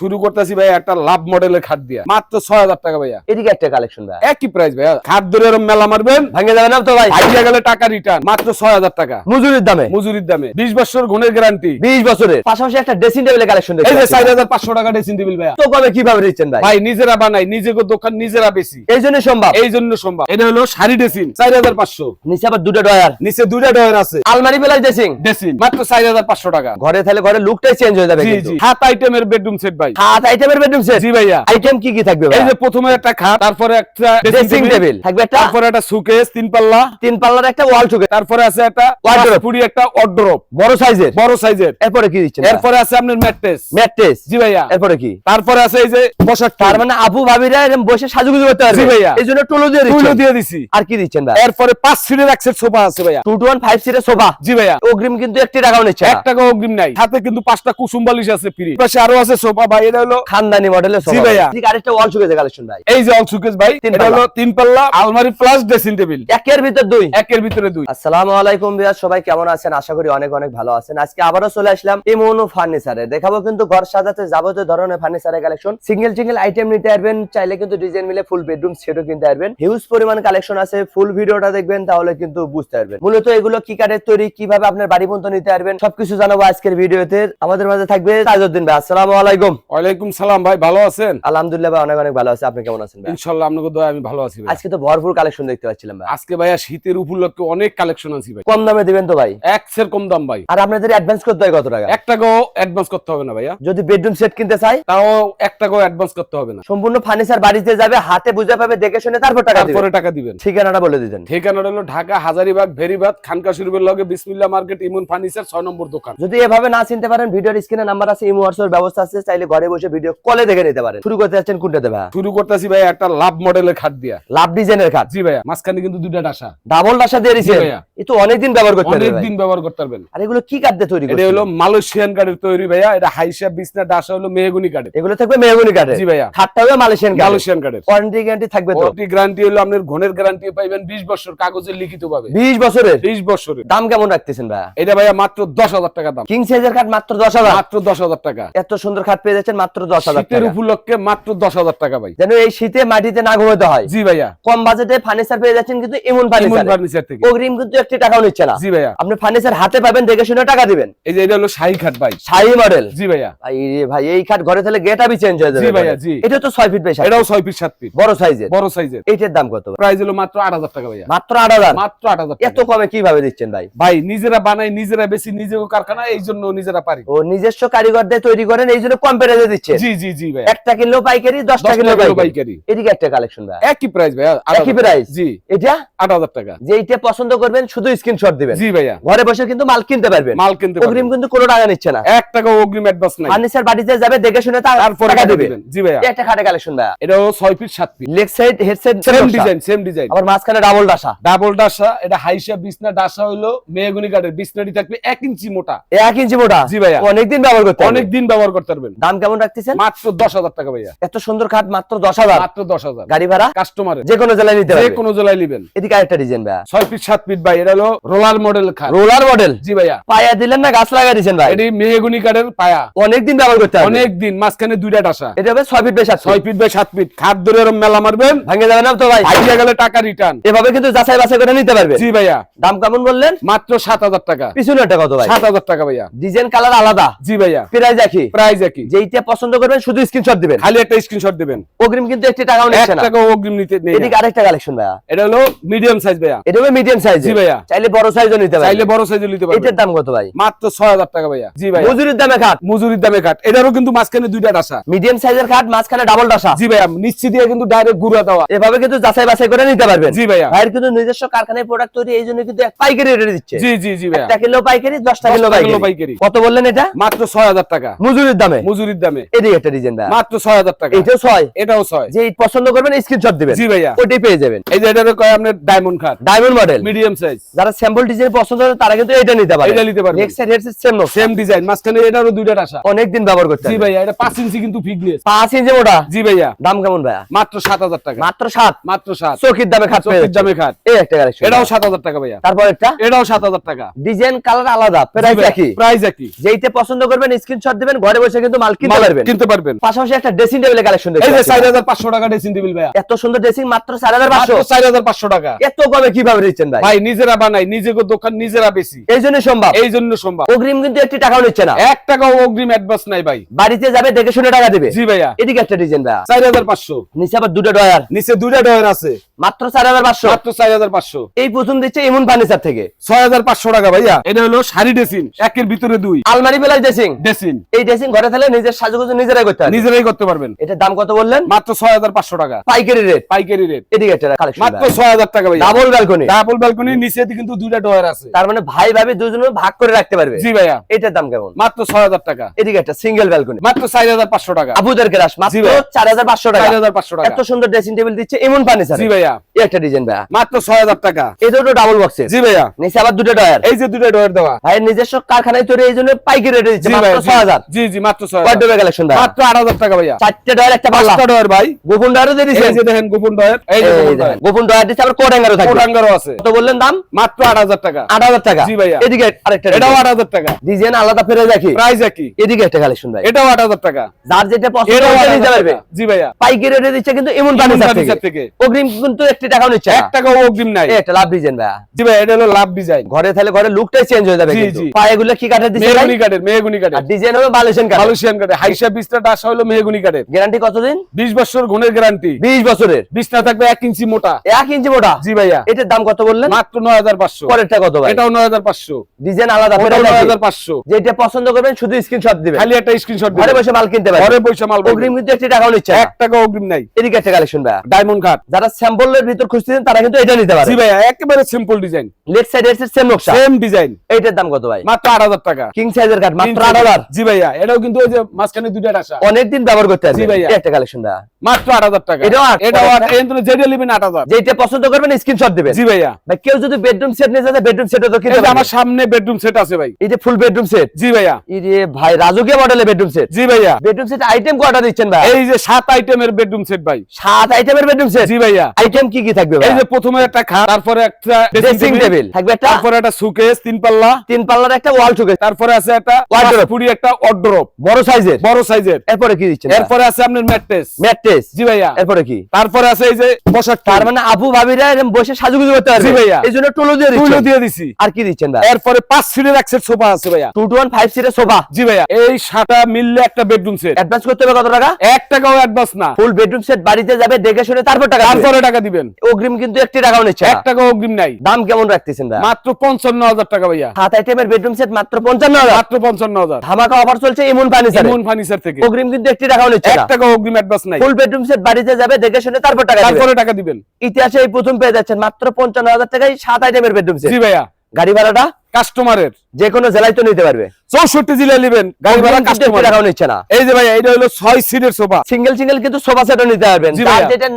শুরু করতেছি ভাই একটা লাভ মডেলের খাট দিয়া মাত্র 6000 টাকা ভাইয়া। এদিকে একটা কালেকশন ভাই, একই প্রাইস ভাইয়া। খাট ধরে এরকম মেলা মারবেন, ভাঙে যাবে না তো ভাই? ভাইয়া গেলে টাকা রিটার্ন। মাত্র 6000 টাকা মজুরির দামে। মজুরির দামে 20 বছর গুণের গ্যারান্টি। 20 বছরের পাশাপাশি একটা ড্রেসিং টেবিলের কালেকশন দেখতে এই যে পাচ্ছি। 4500 টাকা ড্রেসিং টেবিল ভাইয়া। তো কবে কিভাবে দিচ্ছেন ভাই? ভাই নিজেরা বানাই, নিজেকে দোকান নিজেরা বেশি, এই জন্য সম্ভব। এই জন্য সম্ভব। এটা হলো শাড়ি ড্রেসিং 4500। নিচে আবার দুটো ডয়ার, নিচে দুইটা ডয়ার আছে, আলমারি প্লাস ড্রেসিং ড্রেসিং মাত্র 4500 টাকা। ঘরে থাকলে ঘরে লুকটাই চেঞ্জ হয়ে যাবে জি কিন্তু। জি, 7 আইটেমের বেডরুম সেট ভাই। 7 আইটেমের বেডরুম সেট। জি ভাইয়া। আইটেম কি কি থাকবে ভাই? এই যে প্রথমে একটা খাট, তারপরে একটা ড্রেসিং টেবিল থাকবে, একটা তারপরে একটা সুকেস 3 পাল্লা, 3 পাল্লার একটা ওয়াল টুকে, তারপরে আছে একটা Wardrobe। পুরি একটা ওয়ার্ড্রোব বড় সাইজের। বড় সাইজের। এরপরে কি দিচ্ছেন? এরপরে আছে আপনার ম্যাট্রেস। ম্যাট্রেস। জি ভাইয়া। এরপরে কি? তারপরে আছে এই যে বসার তার টুল। মানে আপু ভাবিরা এরকম বসে সাজুগুজু করতে পারবে। জি ভাইয়া। এইজন্য টুলও দিয়ে টুলও দিচ্ছেন। দিয়ে দিছি। আর কি দিচ্ছেন ভাই? এরপরে 5 সিটের এক সেট সোফা আছে ভাইয়া। 2 to 1 5 সিটের সোফা। জি ভাইয়া। অগ্রিম কিন্তু 1 টাকাও নিচ্ছে না। 1 টাকা অগ্রিম নাই, সাথে কিন্তু 5টা কুসুম বালিশ আছে ফ্রি। পাশে আরো আছে সোফা ভাই। এটা হলো খানদানি মডেলের সোফা। জি ভাইয়া। ঠিক আরেকটা ওয়াল টুকে কালেকশন ভাই। এই যে অল সুকেস ভাই। 3 এটা হলো 3 পাল্লা আলমারি প্লাস ড্রেসিং টেবিল। একের ভিতর দুই। একের ভিতরে দুই। আসসালামু আলাইকুম ভিউয়ার, সবাই কেমন আছেন? আশা করি অনেক অনেক ভালো আছেন। আজকে আবারো চলে আসলাম ইমোনো ফার্নিচারে। দেখাবো কিন্তু ঘর সাজাতে যাবতীয় ধরনের ফার্নিচারের কালেকশন। সিঙ্গেল আইটেম নিতে পারবেন, চাইলে কিন্তু ডিজাইন মিলে ফুল বেডরুম সেটও কিনতে পারবেন। হিউজ পরিমাণ কালেকশন আছে, ফুল ভিডিওটা দেখবেন তাহলে কিন্তু বুঝতে পারবেন মূলত এগুলো কি কাঠের তৈরি, কিভাবে আপনার বাড়ি পর্যন্ত নিতে পারবেন, সবকিছু জানাবো আজকের ভিডিওতে। আমাদের মাঝে থাকবে তাজউদ্দিন ভাই। আসসালামু আলাইকুম। ওয়ালাইকুম সালাম ভাই, ভালো আছেন? আলহামদুলিল্লাহ ভাই, অনেক অনেক ভালো আছে। আপনি কেমন আছেন ভাই? ইনশাআল্লাহ আপনাদের দয়ায় আমি ভালো আছি ভাই। আজকে তো ভরপুর কালেকশন দেখতে পাচ্ছিলাম ভাই। আজকে ভাইয়া শীতের উপলক্ষে অনেক কালেকশন আছে ভাই। কম দামে দিবেন তো ভাই? এক সের কম দাম ভাই। আর আপনাদের অ্যাডভান্স করতে হয় কত টাকা? 1 টাকাও অ্যাডভান্স করতে হবে না ভাইয়া। যদি বেডরুম সেট কিনতে চাই তাও 1 টাকাও অ্যাডভান্স করতে হবে না। সম্পূর্ণ ফার্নিচার বাড়িতে যাবে, হাতে বুঝে পাবে, দেখে শুনে তারপর টাকা দিবেন। তারপরে টাকা দিবেন। ঠিকানাটা বলে দিতেন। ঠিকানাটা হলো ঢাকা হাজারীবাগ ভেরিবাদ খানকা শরীফের লগে বিসমিল্লাহ মার্কেট ইমন ফার্নিচার 6 নম্বর দোকান। যদি এভাবে না চিনতে পারেন, ভিডিওর স্ক্রিনে নাম্বার আছে, ইমো হোয়াটসঅ্যাপ ব্যবস্থা আছে, চাইলে ঘরে বসে ভিডিও কলে দেখে নিতে পারেন। শুরু করতে যাচ্ছেন কোনটাতে ভাই? শুরু করতেছি ভাই একটা লাভ মডেলের খাট দিয়া। লাভ ডিজাইনের খাট। জি ভাইয়া। মাঝখানে কিন্তু দুইটা ডাসা, ডাবল ডাসা দিয়ে দিয়েছেন। জি ভাইয়া। এই তো অনেকদিন ব্যবহার করতে অনেক পারবেন। দিন ব্যবহার করতে পারবেন। আর এগুলো কি কাঠ দিয়ে তৈরি এটা করছেন? হলো মালয়েশিয়ান কাঠের তৈরি ভাইয়া। এটা হাইসা বিছনা ডাসা হলো মেহগনি কাঠের। এগুলো থাকবে মেহগনি কাঠের। জি ভাইয়া। খাটটা হবে মালয়েশিয়ান কাঠ। মালয়েশিয়ান কাঠের। ওয়ারেন্টি গ্যারান্টি থাকবে তো? ওয়ারেন্টি গ্যারান্টি হলো আপনার ঘনের গ্যারান্টি পাইবেন 20 বছর কাগজে লিখিত পাবে। 20 বছরের। 20 বছরের। দাম কেমন রাখতেছেন ভাই? এটা ভাইয়া মাত্র 10,000 টাকা দাম। কিং সাইজের খাট মাত্র 10,000। মাত্র 10,000 টাকা। এত সুন্দর খাট পেয়ে যাচ্ছেন মাত্র 10,000 শীতের টাকা। উপলক্ষে মাত্র 10,000 টাকা ভাই। যেন এই শীতে মাটিতে না ঘুমাতে হয়। জি ভাইয়া। কম বাজেটে ফার্নিচার পেয়ে যাচ্ছেন কিন্তু ইমন ইমন ফার্নিচার। ফার্নিচার থেকে। অগ্রিম কিন্তু 1 টাকাও নিচ্ছে না। জি ভাইয়া। আপনি ফার্নিচার হাতে পাবেন, দেখে শুনে টাকা দিবেন। এই যে এটা হলো শাহী খাট ভাই। শাহী মডেল। জি ভাইয়া। ভাই রে ভাই, এই খাট ঘরে থাকলে গেটআপই চেঞ্জ হয়ে যাবে। জি ভাইয়া, জি। এটা তো 6 ফিট বাই 7 এটাও 6 ফিট 7 ফিট। বড় সাইজের। বড় সাইজের। এইটার দাম কত? প্রাইস হলো মাত্র 8,000 টাকা ভাইয়া। মাত্র 8,000। মাত্র 8,000 এত টাকা। কমে কিভাবে দিচ্ছেন ভাই? ভাই নিজেরা বানাই, নিজেরা বেশি, নিজেও কারখানা, এই জন্য নিজেরা পারি। ও নিজস্ব কারিগর দিয়ে তৈরি করেন, এই জন্য কম প্রাইসে দিচ্ছেন। জি জি জি ভাই। একটা কিলো পাইকারি, 10টা কিলো পাইকারি। এদিকে একটা কালেকশন ভাই। একই প্রাইস ভাইয়া। একই প্রাইস। জি। এটা 8,000 টাকা। যেইটা পছন্দ করবেন শুধু স্ক্রিনশট দিবেন। জি ভাইয়া। ঘরে বসে কিন্তু মাল কিনতে পারবেন। মাল কিনতে অগ্রিম পারবেন। কিন্তু কোনো টাকা নিচ্ছে না। 1 টাকা অগ্রিম অ্যাডভান্স নাই। ফার্নিচার বাড়িতে যাবে, দেখে শুনে তারপরে টাকা টাকা দিবেন। দিবেন। জি ভাইয়া। একটা খাটে কালেকশন ভাই। এটাও 6 feet 7 feet. Leg side head side same design, same design. আবার মাঝখানে ডাবল ডাসা। ডাবল ডাসা। এটা হাইসা বিছনা ডাসা হলো মেহগনি কাঠের। বিছনাটি থাকবে 1 ইঞ্চি মোটা। 1 ইঞ্চি মোটা। জি ভাইয়া। অনেকদিন ব্যবহার করতে অনেক দিন ব্যবহার করতে পারবেন। দাম কেমন রাখতেছেন? মাত্র 10,000 টাকা ভাইয়া। এত সুন্দর খাট মাত্র 10,000। মাত্র 10,000। গাড়ি ভাড়া কাস্টমারের যে কোনো জেলায় নিতে যে পারবে। কোনো জেলায় নেবেন। এদিকে আরেকটা ডিজাইন ভাই। 6 ফিট 7 ফিট ভাই। এটা হলো রোলার মডেল খাট। Roller model. জি ভাইয়া। পায়া দিলেন না গাছ লাগা দিয়েছেন ভাই? এটি মেহগনি কাঠের পায়া। অনেকদিন ব্যবহার করতে পারবে। অনেক দিন। মাঝখানে দুইটা ডাসা। এটা হবে 6 feet by 7 6 feet by 7 feet. খাট ধরে এরকম মেলা মারবেন, ভাঙে যাবে না তো ভাই? ভাইয়া গেলে টাকা রিটার্ন। এভাবে কিন্তু যাচাই বাছাই করে নিতে পারবে। জি ভাইয়া। দাম কেমন বললেন? মাত্র 7,000 টাকা। পিছনেরটা কত ভাই? 7,000 টাকা ভাইয়া। ডিজাইন কালার আলাদা। জি ভাইয়া। প্রাইস একই। প্রাইস একই। যেইটা পছন্দ করবেন শুধু স্ক্রিনশট দিবেন। খালি একটা স্ক্রিনশট দিবেন। অগ্রিম কিন্তু 1 টাকাও 1 নিচ্ছে না। টাকা অগ্রিম নিতে নেই। এদিকে আরেকটা কালেকশন ভাই। এটা হলো মিডিয়াম সাইজ ভাইয়া। এটা হবে মিডিয়াম সাইজ। জি ভাইয়া। চাইলে বড় সাইজও নিতে পারবেন। চাইলে বড় সাইজে নিতে পারবেন। এটার দাম কত ভাই? মাত্র 6,000 টাকা ভাইয়া। জি ভাইয়া। মজুরির দামে খাট। মজুরির দামে কাট। এটারও কিন্তু মাঝখানে দুইটা ডাসা। মিডিয়াম সাইজের খাট, মাঝখানে ডাবল ডাসা। জি ভাইয়া। নিশ্চিত দিয়ে কিন্তু ডাইরেক্ট গুড়া দেওয়া। এভাবে কিন্তু যাচাই বাছাই করে নিতে পারবেন। জি ভাইয়া। ভাইয়ের কিন্তু নিজস্ব কারখানায় প্রোডাক্ট তৈরি, এই জন্য কিন্তু এক পাইকারি রেটে দিচ্ছে। জি জি জি ভাইয়া। 1 কিলো পাইকারি, 10টা কিলো 10টা কিলো পাইকারি। পাইকারি। কত বললেন এটা? মাত্র 6,000 টাকা। মজুরির দামে। মজুরির দামে। এদিকে একটা ডিজাইন ভাই। মাত্র 6,000 টাকা। এটাও 6। এটাও 6। যে পছন্দ করবেন স্ক্রিনশট দিবেন। জি ভাইয়া। ওইটাই পেয়ে যাবেন। এই যে এটারও কয় আপনার ডায়মন্ড খাট। Diamond model. Medium size. যারা স্যাম্পল ডিজাইন পছন্দ করে তারা কিন্তু এটা নিতে পারে। এটা নিতে পারবেন। Next side head same no. Same design. মাঝখানে এটারও দুইটা ডাসা। অনেকদিন ব্যবহার করতে জি হবে। ভাইয়া। এটা 5 ইঞ্চি কিন্তু ফিটনেস। 5 ইঞ্চি মোটা। জি ভাইয়া। দাম কেমন ভাই? মাত্র 7,000 টাকা। মাত্র 7। মাত্র 7। চৌকির দামে খাট পেয়ে চৌকির দামে খাট। এই একটা কালেকশন। এটাও 7,000 টাকা ভাইয়া। তারপর একটা এটাও 7,000 টাকা। ডিজাইন কালার আলাদা, প্রাইস একই। প্রাইস একই। যেইটা পছন্দ করবেন স্ক্রিনশট দিবেন, ঘরে বসে কিন্তু মাল কিনতে কিনতে পারবেন। কিনতে পারবেন। পাশাপাশি একটা ড্রেসিং টেবিলের কালেকশন এই যে 4500 টাকা ড্রেসিং টেবিল ভাইয়া। এত সুন্দর ড্রেসিং মাত্র 4500। 4500 টাকা। এত কমে কিভাবে দিচ্ছেন ভাই? ভাই নিজেরা বানাই, নিজেকে দোকান নিজেরা বেশি, এই জন্য সম্ভব। এই জন্য সম্ভব। অগ্রিম কিন্তু 1 টাকাও নিচ্ছে না। 1 টাকাও অগ্রিম অ্যাডভান্স নাই ভাই। বাড়িতে যাবে দেখে শুনে টাকা দিবে। জি ভাইয়া। এদিকে একটা ডিজাইন ভাই 4500। নিচে আবার দুটো ডয়ার, নিচে দুইটা ডয়ার আছে, মাত্র 4500। মাত্র 4500। এই প্রথম দিচ্ছে ইমন ফার্নিচার থেকে 6500 টাকা ভাইয়া। এটা হলো শাড়ি ড্রেসিং, একের ভিতরে দুই, আলমারি প্লাস ড্রেসিং। ড্রেসিং এই ড্রেসিং ঘরে থাকলে নিজের সাজুগুজু নিজেরাই করতে হবে, নিজেরাই করতে পারবেন। এটার দাম কত বললেন? মাত্র 6500 টাকা পাইকারি রেট। পাইকারি রেট। এদিকে একটা কালেকশন মাত্র 6000 টাকা ভাইয়া। Double balcony. ডাবল ব্যালকনি, নিচে কিন্তু দুইটা ডয়ার আছে, তার মানে ভাই ভাবি দুজনে ভাগ করে রাখতে পারবে। জি ভাইয়া। এটার দাম কেমন? মাত্র 6000 টাকা। এদিকে একটা সিঙ্গেল ব্যালকনি মাত্র 4500 টাকা। আবুদের গ্রাস মাত্র জি ভাইয়া। 4500 টাকা। 4500 টাকা। এত সুন্দর ড্রেসিং টেবিল দিচ্ছে ইমন ফার্নিচার। জি ভাইয়া। এই একটা ডিজাইন ভাই মাত্র 6000 টাকা। এই দুটো ডাবল বক্সের। জি ভাইয়া। নিচে আবার দুটো ডয়ার। এই যে দুইটা ডয়ার দেওয়া। ভাই নিজস্ব কারখানায় তৈরি, এই জন্য পাইকারি রেটে দিচ্ছে জি মাত্র ভাইয়া। 6000। জি জি মাত্র 6000। কয়টা কালেকশন ভাই? মাত্র 8000 টাকা ভাইয়া। 4টে ডয়ার একটা পাল্লা। 5টা ডয়ার ভাই। গোপন ডয়ারও দিয়ে দিছেন। এই যে দেখেন গোপন ডয়ার। এই যে গোপন ডয়ার। গোপন ডয়ার দিচ্ছে, আবার কোড হ্যাঙ্গারও থাকবে। কোড হ্যাঙ্গারও আছে। কত বললেন দাম? মাত্র 8000 টাকা। 8000 টাকা। জি ভাইয়া। এদিকে আরেকটা এটাও 8000 টাকা। ডিজাইন আলাদা ফেরে দেখি, প্রাইস একই। এদিকে একটা কালেকশন ভাই এটাও 8000 টাকা। যার যেটা পছন্দ এটাও সেটা 8000 নিতে পারবে। টাকা। জি ভাইয়া। পাইকারি রেটে দিচ্ছে কিন্তু ইমন ফার্নিচার থেকে। অগ্রিম কিন্তু 1 টাকাও নিচ্ছে না। 1 টাকাও অগ্রিম নাই। এই একটা লাভ ডিজাইন ভাই। জি ভাই, এটা হলো লাভ ডিজাইন। ঘরে থাকলে ঘরে লুকটাই চেঞ্জ হয়ে যাবে জি, কিন্তু। জি। পায়েগুলো কি কাঠের দিচ্ছে ভাই? মেহগনি কাঠের, মেহগনি আর কাঠের। ডিজাইন হবে বালিশন কাঠ। মালয়েশিয়ান কাঠের। হাইসা বিছনাটা আসা হলো মেহগনি কাঠের। গ্যারান্টি কতদিন? 20 বছর গুণের গ্যারান্টি। 20 বছরের। বিছনা থাকবে 1 ইঞ্চি মোটা। 1 ইঞ্চি মোটা। জি ভাইয়া। এটার দাম কত বললেন? মাত্র 9500। পরেরটা কত ভাই? এটাও 9500। ডিজাইন আলাদা ফেরে ওটাও দেখি। 9500। যেটা পছন্দ করবেন শুধু স্ক্রিনশট দিবেন, খালি একটা স্ক্রিনশট ঘরে বসে মাল কিনতে পারবেন। ঘরে বসে মাল পাবেন। অগ্রিম কিন্তু 1 টাকাও নিচ্ছে না। 1 টাকাও অগ্রিম নাই। এদিকে একটা কালেকশন ভাই, ডায়মন্ড কাট। যারা স্যাম্পলের ভিতর খুঁজতেছেন তারা কিন্তু এটা নিতে পারে। জি ভাইয়া, একেবারে সিম্পল ডিজাইন। লেফট সাইড এর সেম নকশা, সেম ডিজাইন। এইটার দাম কত ভাই? মাত্র 8000 টাকা। কিং সাইজের কাঠ মাত্র 8000। জি ভাইয়া। এটাও কিন্তু ওই যে মাঝখানে দুইটা রাশা। অনেকদিন ব্যবহার করতে জি পারবেন। ভাইয়া। এই একটা কালেকশন ভাই, মাত্র 8000 টাকা। এটাও এটাও পরেরটা? এন্ড যেটা নেবেন 8000। যেটা পছন্দ করবেন স্ক্রিনশট দিবেন। জি ভাইয়া। ভাই কেউ যদি বেডরুম সেট নিতে চায় বেডরুম সেটও তো এই কিনতে যে পারবে। আমার সামনে বেডরুম সেট আছে ভাই। এই যে ফুল বেডরুম সেট। জি ভাইয়া। এই যে ভাই রাজকীয় মডেলের বেডরুম সেট। জি ভাইয়া। বেডরুম সেট আইটেম কয়টা দিচ্ছেন ভাই? এই যে 7 আইটেমের বেডরুম সেট ভাই। 7 আইটেমের বেডরুম সেট। জি ভাইয়া। আইটেম কি কি থাকবে ভাই? এই যে প্রথমে একটা খাট, তারপরে একটা ড্রেসিং টেবিল থাকবে, একটা তারপরে একটা সুকেস 3 পাল্লা, 3 পাল্লার একটা ওয়াল শোকেস, তারপরে আছে একটা Wardrobe। পুরি একটা ওয়ার্ড্রোব বড় সাইজের। বড় সাইজের। এরপরে কি দিচ্ছেন? এরপরে আছে আপনার ম্যাট্রেস। ম্যাট্রেস। জি ভাইয়া। এরপরে কি? তারপরে আছে এই যে বসার তার মানে আপু ভাবিরা এরকম বসে সাজুগুজু করতে পারবে। জি ভাইয়া। এইজন্য টুলও দিয়ে টুলও দিচ্ছেন। দিয়ে দিছি। আর কি দিচ্ছেন ভাই? এরপরে 5 সিটের এক সেট সোফা আছে ভাইয়া। 2 to 1 5 সিটের সোফা। জি ভাইয়া। এই 7টা মিললে একটা বেডরুম সেট। অ্যাডভান্স করতে হবে কত টাকা? 1 টাকাও অ্যাডভান্স না। ফুল বেডরুম সেট বাড়িতে যাবে দেখে শুনে তারপর টাকা দিবেন। তারপরে টাকা দিবেন। অগ্রিম কিন্তু 1 টাকাও নিচ্ছে 1 না। টাকাও অগ্রিম নাই। দাম কেমন রাখতেছেন ভাই? মাত্র 55000 টাকা ভাইয়া। 7 আইটেমের বেডরুম সেট মাত্র 55000। মাত্র 55000। ধামাকা অফার চলছে ইমন ফার্নিচারে। ইমন ফার্নিচার থেকে। অগ্রিম কিন্তু 1 টাকাও নিচ্ছে 1 না। টাকাও অগ্রিম অ্যাডভান্স নাই। ফুল বেডরুম সেট বাড়িতে যাবে দেখে শুনে তারপর টাকা দিবেন। তারপরে টাকা দিবেন। ইতিহাসে এই প্রথম পেয়ে যাচ্ছেন মাত্র 55000 টাকায় 7 আইটেমের বেডরুম সেট। জি ভাইয়া। গাড়ি ভাড়াটা কাস্টমারের যে কোনো জেলায় তো নিতে পারবে। 64 জেলা নেবেন, গাড়ি ভাড়া কাস্টমার টাকাও নিচ্ছে না। এই যে ভাইয়া, এটা হলো 6 সিটের সোফা। সিঙ্গেল সিঙ্গেল কিন্তু সোফা সেটও নিতে পারবেন। জি যার ভাইয়া। যেটা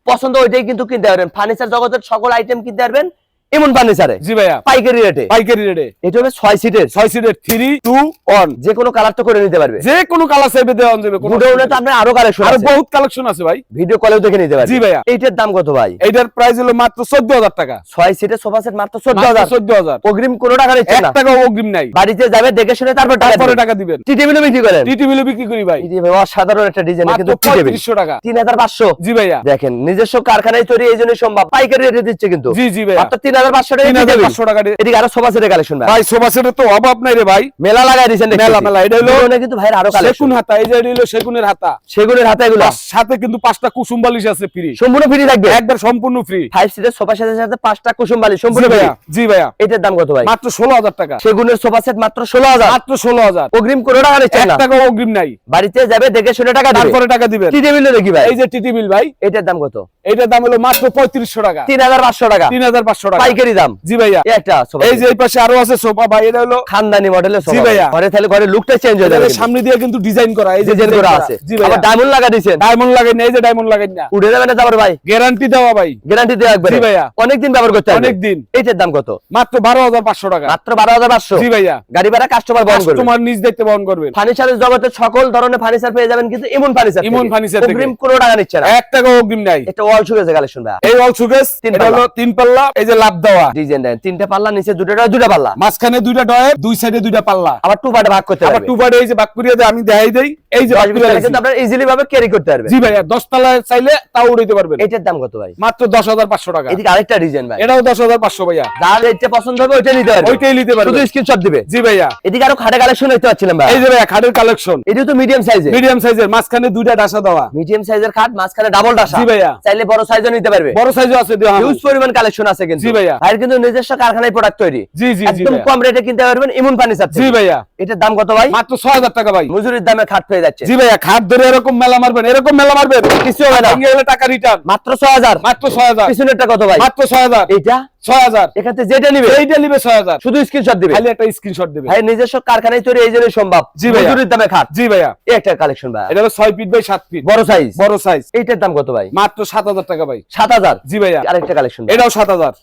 পছন্দ ওইটাই কিন্তু কিনতে পারবেন। ফার্নিচার জগতের সকল আইটেম কিনতে পারবেন ইমন ফার্নিচারে জি ভাইয়া। পাইকারি রেটে। পাইকারি রেটে। এটা হবে 6 সিটের। 6 সিটের 3 2 1। যে কোনো কালার তো করে নিতে পারবে। যে কোনো কালার চাইবে দেওয়া যাবে। কোনো গুডাউনে তো আপনার আরো কালেকশন আরো আছে, বহুত কালেকশন আছে ভাই। ভিডিও কলেও দেখে নিতে পারবে। জি ভাইয়া। এইটার দাম কত ভাই? এইটার প্রাইস হলো মাত্র 14000 টাকা। 6 সিটের সোফা সেট মাত্র মাত্র 14000। 14000। অগ্রিম কোনো টাকা নিচ্ছে 1 না। টাকাও অগ্রিম নাই। বাড়িতে যাবে দেখে শুনে তারপর তারপরে টাকা দিবেন। টি টেবিলও বিক্রি করেন? টি টেবিলও বিক্রি করি ভাই। এই যে ভাই অসাধারণ একটা ডিজাইন মাত্র কিন্তু টি টেবিল 3500 টাকা। 3500। জি ভাইয়া। দেখেন নিজস্ব কারখানায় তৈরি, এইজন্য সম্ভব পাইকারি রেটে দিচ্ছে কিন্তু। জি জি ভাইয়া। মাত্র 3500 টাকা। 3500 টাকা। এদিকে আরো সোফা সেটের কালেকশন ভাই। ভাই সোফা সেটের তো অভাব নাই রে ভাই। মেলা লাগাই দিয়েছেন দেখতেছি। মেলা মেলা। এটা হলো গুডাউনে কিন্তু ভাইয়ের আরো কালেকশন। সেগুন হাতা। এই যে এটা হলো সেগুনের হাতা। সেগুনের হাতা এগুলো সাথে কিন্তু 5টা কুসুম বালিশ আছে ফ্রি। সম্পূর্ণ ফ্রি থাকবে। একবার সম্পূর্ণ ফ্রি। 5 সিটের সোফা সেটের সাথে 5টা কুসুম বালিশ জি সম্পূর্ণ ফ্রি। ভাইয়া। জি ভাইয়া। এটার দাম কত ভাই? মাত্র 16000 টাকা। সেগুনের সোফা সেট মাত্র 16000। মাত্র 16000। অগ্রিম কোনো টাকা নিচ্ছে 1 না। টাকাও অগ্রিম নাই। বাড়িতে যাবে দেখে শুনে টাকা দিবে। তারপরে টাকা দিবেন। টি টেবিলও দেখি ভাই। এই যে টি টেবিল ভাই। এটার দাম কত? এটার দাম হলো মাত্র 3500 টাকা। 3500 টাকা 3500 টাকা পাইকারি দাম। জি ভাইয়া। এই একটা সোফা এই যে এই পাশে আরো আছে সোফা ভাই। এটা হলো খানদানি মডেলের সোফা। জি ভাইয়া। ঘরে তাহলে ঘরে লুকটা চেঞ্জ হয়ে যাবে। এটার সামনে দিয়ে কিন্তু ডিজাইন করা। এই যে ডিজাইন করা আছে। জি আবার ভাইয়া। ডায়মন্ড লাগা দিয়েছেন। ডায়মন্ড লাগাই না। এই যে ডায়মন্ড লাগাই না। উড়ে যাবে না যাবার ভাই? গ্যারান্টি দেওয়া ভাই। গ্যারান্টি দেওয়া একবারে। জি ভাইয়া। অনেকদিন ব্যবহার করতে হবে। অনেকদিন। এইটার দাম কত? মাত্র 12500 টাকা। মাত্র 12500। জি ভাইয়া। গাড়ি ভাড়া কাস্টমার বহন করবে। তোমার নিজ দায়িত্বে বহন করবেন। ফার্নিচারের জগতে সকল ধরনের ফার্নিচার পেয়ে যাবেন কিন্তু ইমন ফার্নিচার। ইমন ফার্নিচার থেকে। অগ্রিম কোনো টাকা নিচ্ছে না। 1 টাকাও অগ্রিম নাই। এটা ওয়াল সুকেসের কালেকশন ভাই। এই অল সুকেস। তিন এটা পাল্লা। হলো 3 পাল্লা। এই যে লাভ দেওয়া ডিজাইন দেন, তিনটা পাল্লা, নিচে দুটা পাল্লা, মাঝখানে দুইটা ডয়ের, দুই সাইডে দুইটা পাল্লা, আবার টু পার্টে ভাগ করতে আবার পারবে। টু পার্টে এই যে ভাগ করিয়ে দেয়, আমি দেখাই দেই। এই যে ভাগ করিয়ে কিন্তু আপনারা ইজিলি ভাবে ক্যারি করতে পারবেন। জি ভাইয়া, 10 তলায় চাইলে তাও উড়াইতে পারবেন। এটার দাম কত ভাই? মাত্র 10,500 টাকা। এদিকে আরেকটা ডিজাইন ভাই, এটাও 10,500 ভাইয়া। যার যেটা পছন্দ হবে ওইটা নিতে পারবে, ওইটাই নিতে পারবে, শুধু স্ক্রিনশট দিবে। জি ভাইয়া। এদিকে আরো খাটে কালেকশন দেখতে পাচ্ছিলাম ভাই, এই যে ভাইয়া খাটের কালেকশন, এটা তো মিডিয়াম সাইজের। মিডিয়াম সাইজের, মাঝখানে দুইটা ডাসা দেওয়া। মিডিয়াম সাইজের খাট, মাঝখানে ডাবল ডাসা। জি ভাইয়া। চাইলে বড় সাইজও নিতে পারবে, বড় সাইজও আছে, দেওয়া হিউজ পরিমাণ কালেকশন আছে কিন্তু। জি ভাইয়া। ভাইয়ের কিন্তু নিজস্ব কারখানায় প্রোডাক্ট তৈরি, জি জি জি একদম ভাইয়া। কম রেটে কিনতে পারবেন ইমন ফার্নিচার থেকে। জি ভাইয়া। এটার দাম কত ভাই? মাত্র 6,000 টাকা ভাই। মজুরির দামে খাট পেয়ে যাচ্ছে। জি ভাইয়া, খাট ধরে এরকম মেলা মারবেন, এরকম মেলা মারবেন, কিছু হবে না, ভেঙে গেলে টাকা রিটার্ন। মাত্র 6000। মাত্র 6,000। পিছনেরটা কত ভাই? মাত্র 6,000। এইটা 6,000। এখান থেকে যেটা নিবে এইটা নিবে 6,000, শুধু স্ক্রিনশট দিবে, খালি একটা স্ক্রিনশট দিবে। ভাই নিজস্ব কারখানায় তৈরি, এই জন্য সম্ভব। জি ভাইয়া। মজুরির দামে খাট। জি ভাইয়া। এই একটা কালেকশন ভাই, এটা হলো 6 ফিট বাই 7 ফিট, বড় সাইজ। বড় সাইজ। এইটার দাম কত ভাই? মাত্র 7,000 টাকা ভাই। 7000। জি ভাইয়া। আরেকটা কালেকশন, এটাও 7,000।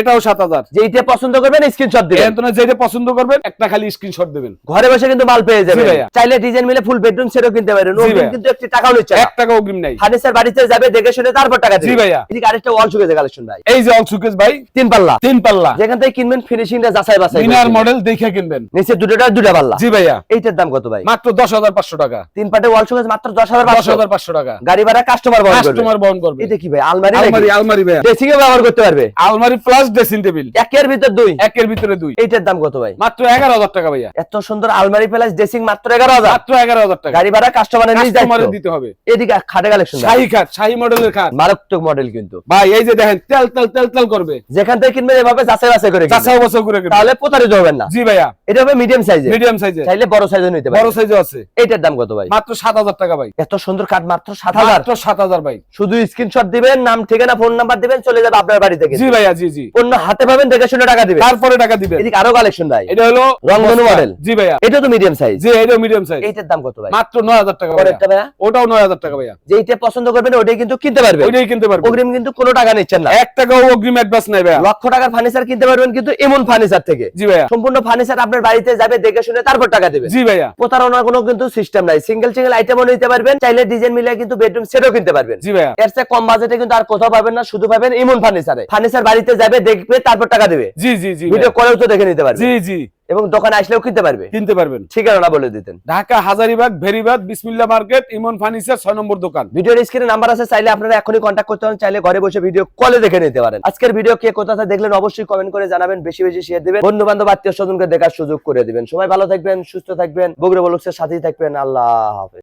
এটাও 7,000। যেইটা পছন্দ করবেন স্ক্রিনশট দিবেন। এখানে যেটা পছন্দ করবেন একটা খালি স্ক্রিনশট দিবেন, ঘরে বসে কিন্তু মাল পেয়ে যাবেন। জি ভাইয়া। চাইলে ডিজাইন মিলে ফুল বেডরুম সেটও কিনতে পারেন, জি অগ্রিম ভাইয়া। কিন্তু একটি টাকাও নিচ্ছে না। 1 টাকা অগ্রিম নাই। ফার্নিচার বাড়িতে যাবে, দেখে শুনে তারপর টাকা দিবেন। জি ভাইয়া। এদিকে আরেকটা ওয়াল সুকেজ কালেকশন ভাই, এই যে অল সুকেস ভাই, তিন পাল্লা, 3 পাল্লা, যেখান থেকে কিনবেন ফিনিশিংটা যাচাই বাছাই করে মিনার কিনবেন। মডেল দেখে কিনবেন। নিচে দুটা পাল্লা। জি ভাইয়া। এইটার দাম কত ভাই? মাত্র 10,500 টাকা। তিন পাটে ওয়াল সুকেজ মাত্র 10,500। 10,500 টাকা। গাড়ি ভাড়া কাস্টমার বহন করবে। কাস্টমার বহন করবে। এটা কি ভাই? আলমারি আলমারি, আলমারি ভাইয়া। ড্রেসিং এ ব্যবহার করতে পারবে। আলমারি প্লাস ড্রেসিং টেবিল, একের ভিতর দুই, একের ভিতরে দুই। এইটার দাম কত ভাই? মাত্র 11,000 টাকা ভাইয়া। এত সুন্দর আলমারি প্লাস ড্রেসিং মাত্র 11,000। মাত্র 11,000 টাকা। গাড়ি ভাড়া কাস্টমারের নিজ কাস্টমারের দায়িত্ব। দিতে হবে। এদিকে খাটে কালেকশন ভাই, শাহী খাট, শাহী মডেলের খাট। মারাত্মক মডেল কিন্তু ভাই এই যে দেখেন, তেল তেল তেল তেল করবে। যেখান থেকে কিনবেন এভাবে যাচাই বাছাই করে কিনবেন, চাষাও বছর করে কিনবেন। তাহলে প্রতারিত হবেন না। জি ভাইয়া। এটা হবে মিডিয়াম সাইজের, মিডিয়াম সাইজে, চাইলে বড় সাইজও নিতে বড় পারেন। সাইজও আছে। এইটার দাম কত ভাই? মাত্র 7,000 টাকা ভাই। এত সুন্দর কাঠ মাত্র 7000। মাত্র 7,000 ভাই। শুধু স্ক্রিনশট দিবেন, নাম ঠিকানা ফোন নাম্বার দিবেন, চলে যাবে আপনার বাড়ি থেকে। জি ভাইয়া। জি জি। অন্য হাতে পাবেন, দেখে শুনে টাকা দিবেন, তারপরে টাকা দিবেন। এদিকে আরো কালেকশন ভাই, এটা হলো রংধনু বস্তা। মডেল। জি ভাইয়া। এটা তো মিডিয়াম সাইজ। জি, এটা মিডিয়াম সাইজ। এইটার দাম কত ভাই? মাত্র 9,000 টাকা ভাইয়া। পরেরটা ভাইয়া, ওটাও 9,000 টাকা ভাইয়া। যেইটা পছন্দ করবেন ওইটাই কিন্তু কিনতে পারবেন, ওইটাই কিনতে পারবেন। অগ্রিম কিন্তু কোনো টাকা নিচ্ছেন না। 1 টাকাও অগ্রিম অ্যাডভান্স নাই ভাইয়া। লক্ষ টাকার ফার্নিচার কিনতে পারবেন কিন্তু এমন ফার্নিচার থেকে। জি ভাইয়া। সম্পূর্ণ ফার্নিচার আপনার বাড়িতে যাবে, দেখে শুনে তারপর টাকা দিবেন। জি ভাইয়া। প্রতারণার কোনো কিন্তু সিস্টেম নাই, সিঙ্গেল আইটেমও নিতে পারবেন, চাইলে ডিজাইন মিলে কিন্তু বেডরুম সেটও কিনতে পারবেন। জি ভাইয়া। এর চেয়ে কম বাজেটে কিন্তু আর কোথাও পাবেন না, শুধু পাবেন ইমন ফার্নিচারে। ফার্নিচার বাড়িতে যাবে, দেখবে তারপর টাকা দিবে। জি জি জি ভিডিও ভাইয়া। কলেও তো দেখে নিতে পারবে, জি জি। এবং দোকানে আসলেও কিনতে পারবে। কিনতে পারবেন। ঠিকানা বলে দিতেন। ঢাকা হাজারীবাগ ভেরিবাগ বিসমিল্লাহ মার্কেট, ইমন ফার্নিচার 6 নম্বর দোকান। ভিডিওর স্ক্রিনে নাম্বার আছে, চাইলে আপনারা এখনই কন্ট্যাক্ট করতে পারেন, চাইলে ঘরে বসে ভিডিও কলে দেখে নিতে পারেন। আজকের ভিডিও কে কোথা থেকে দেখলেন অবশ্যই কমেন্ট করে জানাবেন, বেশি বেশি শেয়ার দিবেন, বন্ধু বান্ধব আত্মীয় স্বজনকে দেখার সুযোগ করে দিবেন। সবাই ভালো থাকবেন, সুস্থ থাকবেন, বগুড়া ব্লগসের সাথেই থাকবেন। আল্লাহ হাফেজ।